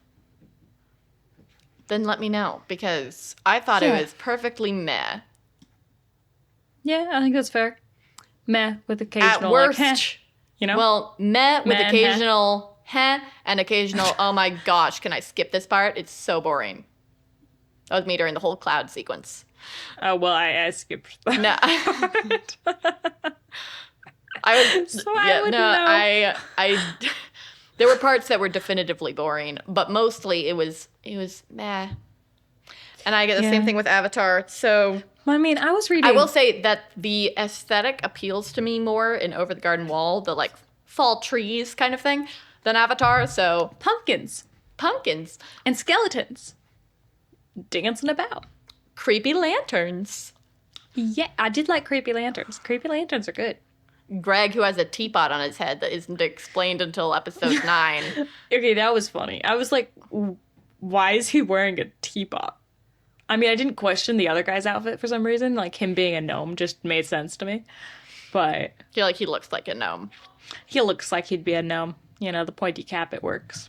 then let me know, because I thought Yeah. it was perfectly meh. Yeah, I think that's fair. Meh, with At occasional, worst, like, heh, you know? well, meh with Meh and heh. occasional heh and occasional, oh my gosh, can I skip this part? It's so boring. That was me during the whole cloud sequence. Oh, well, I skipped that. No. I was So I would know. I there were parts that were definitively boring, but mostly it was meh. And I get the same Yeah. thing with Avatar. So I mean, I was reading. I will say that the aesthetic appeals to me more in Over the Garden Wall, the like fall trees kind of thing, than Avatar. So pumpkins pumpkins, and skeletons dancing about. creepy lanterns. Yeah, I did like creepy lanterns. Creepy lanterns are good. Greg, who has a teapot on his head that isn't explained until episode 9. Okay, that was funny. I was like, why is he wearing a teapot? I mean, I didn't question the other guy's outfit for some reason. Like, him being a gnome just made sense to me. But I feel like he looks like a gnome. he looks like he'd be a gnome. You know, the pointy cap, it works.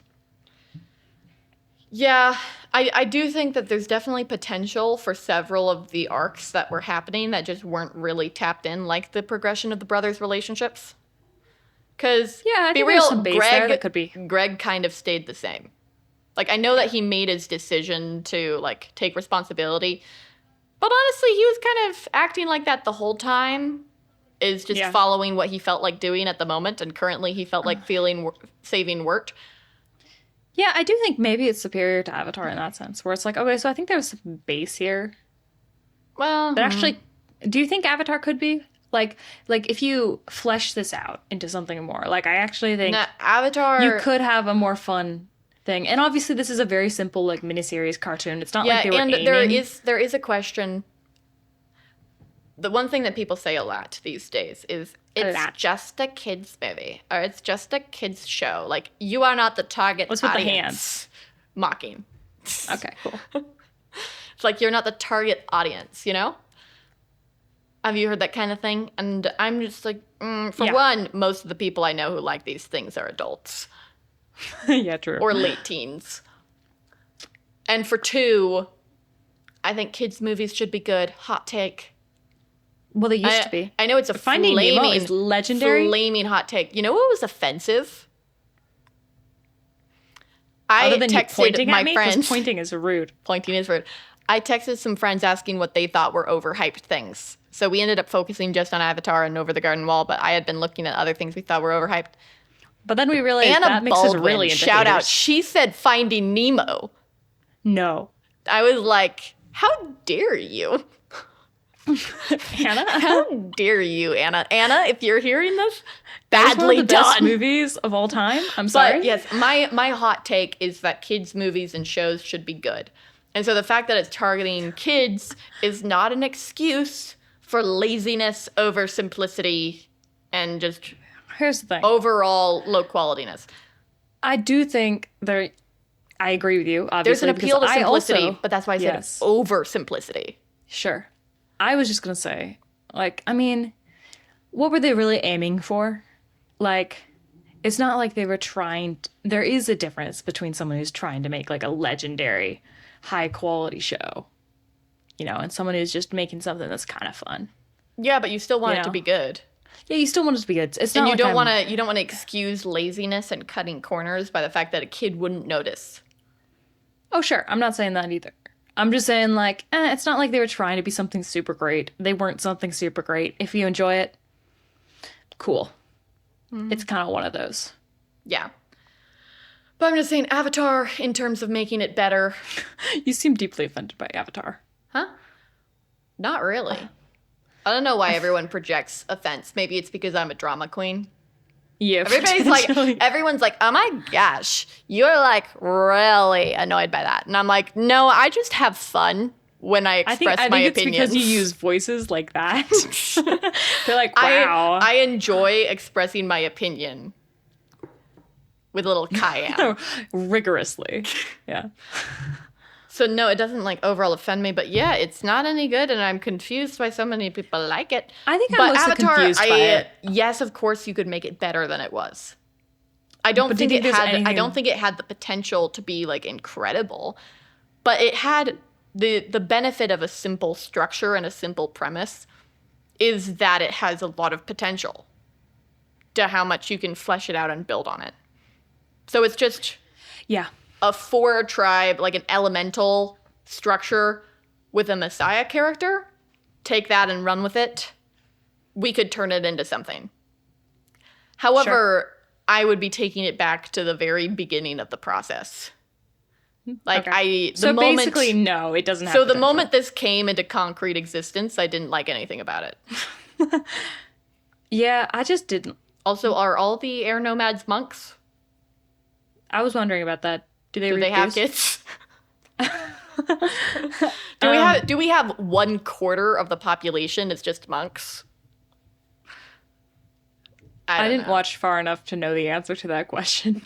Yeah, I do think that there's definitely potential for several of the arcs that were happening that just weren't really tapped in, like the progression of the brothers' relationships. Because, Yeah, I be think there's real, some base there that could be. Greg kind of stayed the same. Like, I know that he made his decision to, like, take responsibility, but honestly, he was kind of acting like that the whole time, is just following what he felt like doing at the moment, and currently he felt like saving worked. Yeah, I do think maybe it's superior to Avatar in that sense, where it's like, okay, so I think there's some base here. Well, But actually, do you think Avatar could be? Like if you flesh this out into something more, like, I actually think Avatar... you could have a more fun thing. And obviously, this is a very simple, like, miniseries cartoon. It's not like they were aiming... there is a question. The one thing that people say a lot these days is it's just a kids movie or it's just a kids show. Like, you are not the target What's with audience. the hands? Mocking. Okay, cool. It's like you're not the target audience, you know? Have you heard that kind of thing? And I'm just like, one, most of the people I know who like these things are adults. Yeah, true. Or late teens. And for two, I think kids' movies should be good. Hot take. Well, they used to be. I know it's a Finding Nemo is legendary. flaming hot take. You know what was offensive? Other than you texted pointing my at me, 'cause friends. pointing is rude. Pointing is rude. I texted some friends asking what they thought were overhyped things. So we ended up focusing just on Avatar and Over the Garden Wall, but I had been looking at other things we thought were overhyped. But then we realized Anna that makes us Baldwin, really into shout out. haters. She said Finding Nemo. No. I was like, how dare you? Anna? How dare you, Anna? Anna, if you're hearing this, That's one badly of the best done. movies of all time. I'm sorry. But yes, my hot take is that kids' movies and shows should be good. And so the fact that it's targeting kids is not an excuse for laziness over simplicity and just Here's the thing. overall low qualityness. I do think there... I agree with you, There's obviously. an appeal to because I simplicity, also- but that's why I said Yes. over simplicity. Sure. I was just going to say, like, I mean, what were they really aiming for? Like, it's not like they were trying... There is a difference between someone who's trying to make, like, a legendary, high-quality show, you know, and someone who's just making something that's kind of fun. Yeah, but you still want You it to know? be good. Yeah, you still want it to be good. It's not And you like don't I'm- want to excuse laziness and cutting corners by the fact that a kid wouldn't notice. Oh, sure. I'm not saying that either. I'm just saying, like, it's not like they were trying to be something super great. They weren't something super great. If you enjoy it, cool. It's kind of one of those. Yeah. But I'm just saying Avatar in terms of making it better. You seem deeply offended by Avatar. Huh? Not really. I don't know why everyone projects offense. Maybe it's because I'm a drama queen. Yeah, Everyone's like, oh my gosh, you're like really annoyed by that. And I'm like, no, I just have fun when I express I my think it's opinions. because you use voices like that. They're like, wow. I enjoy expressing my opinion with a little cayenne. Rigorously. Yeah. So no, it doesn't like overall offend me, but yeah, it's not any good, and I'm confused why so many people like it. I think I'm mostly confused by it. Yes, of course, you could make it better than it was. I don't But think do you it think had. there's anything- I don't think it had the potential to be like incredible, but it had the benefit of a simple structure and a simple premise is that it has a lot of potential to how much you can flesh it out and build on it. So it's just Yeah. a 4-tribe, like an elemental structure with a messiah character, take that and run with it, we could turn it into something. However, I would be taking it back to the very beginning of the process. Like Okay. the moment, basically, no, it doesn't have so the potential. moment this came into concrete existence, I didn't like anything about it. Yeah, I just didn't. Also, are all the air nomads monks? I was wondering about that. Do they Do they have reproduce? kids? Do we have 1/4 of the population is just monks? I didn't know. watch far enough to know the answer to that question.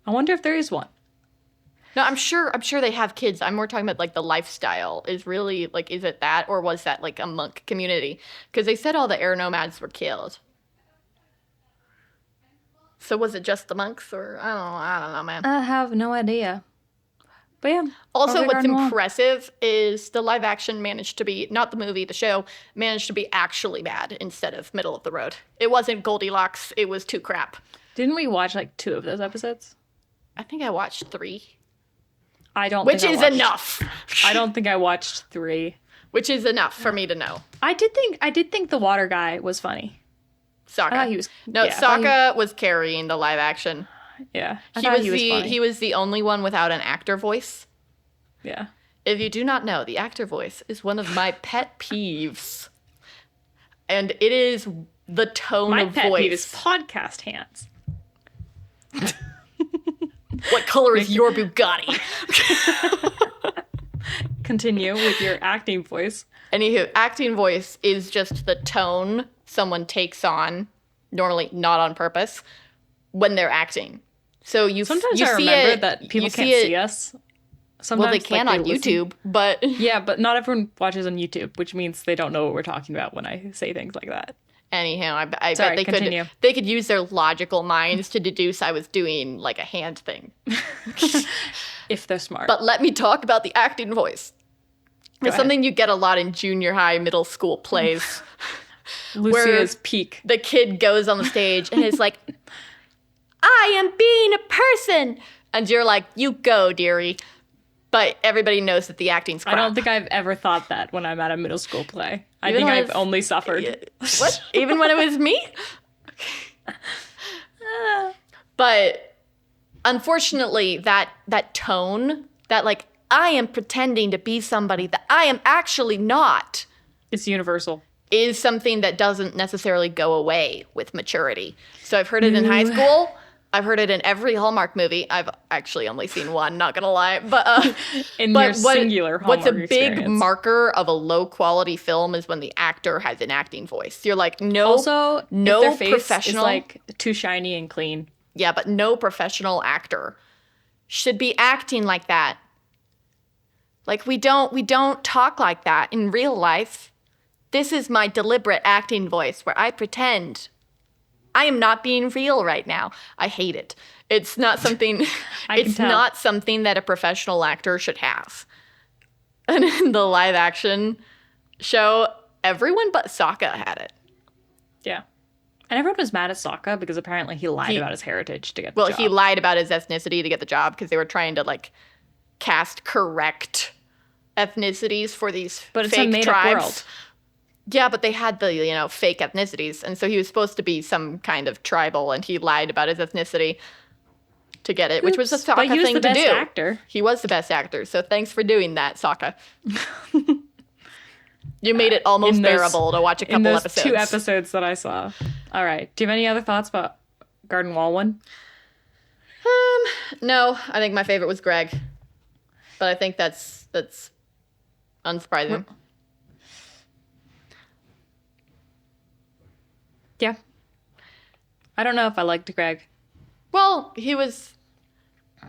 I wonder if there is one. No, I'm sure they have kids. I'm more talking about like the lifestyle is really like, is it that, or was that like a monk community? Because they said all the air nomads were killed. So was it just the monks, or I don't know, man. I have no idea. But yeah. Also, Over what's Garden Wall. impressive is the live action managed to be, not the movie, the show, managed to be actually bad instead of middle of the road. It wasn't Goldilocks, it was too crap. Didn't we watch like 2 of those episodes? I think I watched 3. Which is enough. I don't think I watched 3. Which is enough for me to know. I did think the water guy was funny. Sokka. I thought he was. No, yeah, I thought Sokka was carrying the live action. Yeah, I thought he was funny. He was the only one without an actor voice. Yeah. If you do not know, the actor voice is one of my pet peeves. And it is the tone My of pet voice. peeve is podcast hands. What color is your Bugatti? Continue with your acting voice. Anywho, acting voice is just the tone someone takes on, normally not on purpose, when they're acting. So Sometimes you I see remember it, that people you can't it- see us. Sometimes, Well, they can on listen. YouTube, but Yeah, but not everyone watches on YouTube, which means they don't know what we're talking about when I say things like that. anyhow, I Sorry, bet continue. they could use their logical minds to deduce I was doing like a hand thing. If they're smart. But let me talk about the acting voice. It's ahead. something you get a lot in junior high, middle school plays. Lucia's peak. The kid goes on the stage and is like, I am being a person. And you're like, you go, dearie. But everybody knows that the acting's crap. I don't think I've ever thought that when I'm at a middle school play. I Even think when I've it's- only suffered. What? Even when it was me? But unfortunately, that tone, that like, I am pretending to be somebody that I am actually not, It's universal. is something that doesn't necessarily go away with maturity. So I've heard it in high school. I've heard it in every Hallmark movie. I've actually only seen one, not gonna lie. But In but your singular Hallmark what's a big experience. marker of a low quality film is when the actor has an acting voice. You're like, no, Also, no if their face professional, is like too shiny and clean. yeah, but no professional actor should be acting like that. Like we don't talk like that in real life. This is my deliberate acting voice where I pretend I am not being real right now. I hate it. It's not something I can it's tell. not something that a professional actor should have. And in the live action show, everyone but Sokka had it. Yeah. And everyone was mad at Sokka because apparently he lied about his heritage to get the Well, job. he lied about his ethnicity to get the job because they were trying to like cast correct ethnicities for these But it's a fake made-up tribes. world. Yeah, but they had the, fake ethnicities. And so he was supposed to be some kind of tribal and he lied about his ethnicity to get it, which was a Oops, but Sokka he was thing the to best do. actor. He was the best actor. So thanks for doing that, Sokka. You made it almost in those- bearable to watch a in couple those episodes. 2 episodes that I saw. All right. Do you have any other thoughts about Garden Wall one? No, I think my favorite was Greg. But I think that's unsurprising. Yeah. I don't know if I liked Greg. Well, he was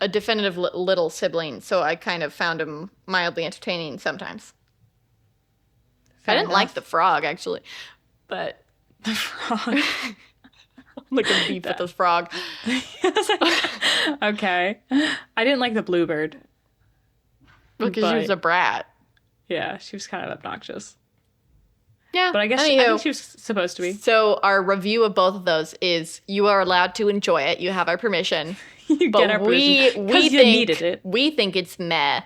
a definitive little sibling, so I kind of found him mildly entertaining sometimes. I didn't like the frog, actually. But the frog. like a beef with this frog. Okay. I didn't like the bluebird. Because she was But- a brat. Yeah, she was kind of obnoxious. Yeah, But I guess I anywho. think she was supposed to be. So our review of both of those is you are allowed to enjoy it. You have our permission. You But get our we permission, 'cause you think needed it. we think it's meh.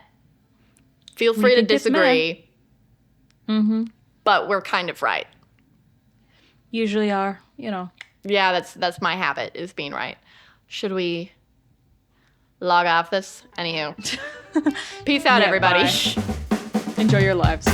Feel free to think it's meh. disagree. Mm-hmm. But we're kind of right. Usually are, Yeah, that's my habit, is being right. Should we log off this? Anywho. Peace out, Yeah, everybody. bye. Enjoy your lives.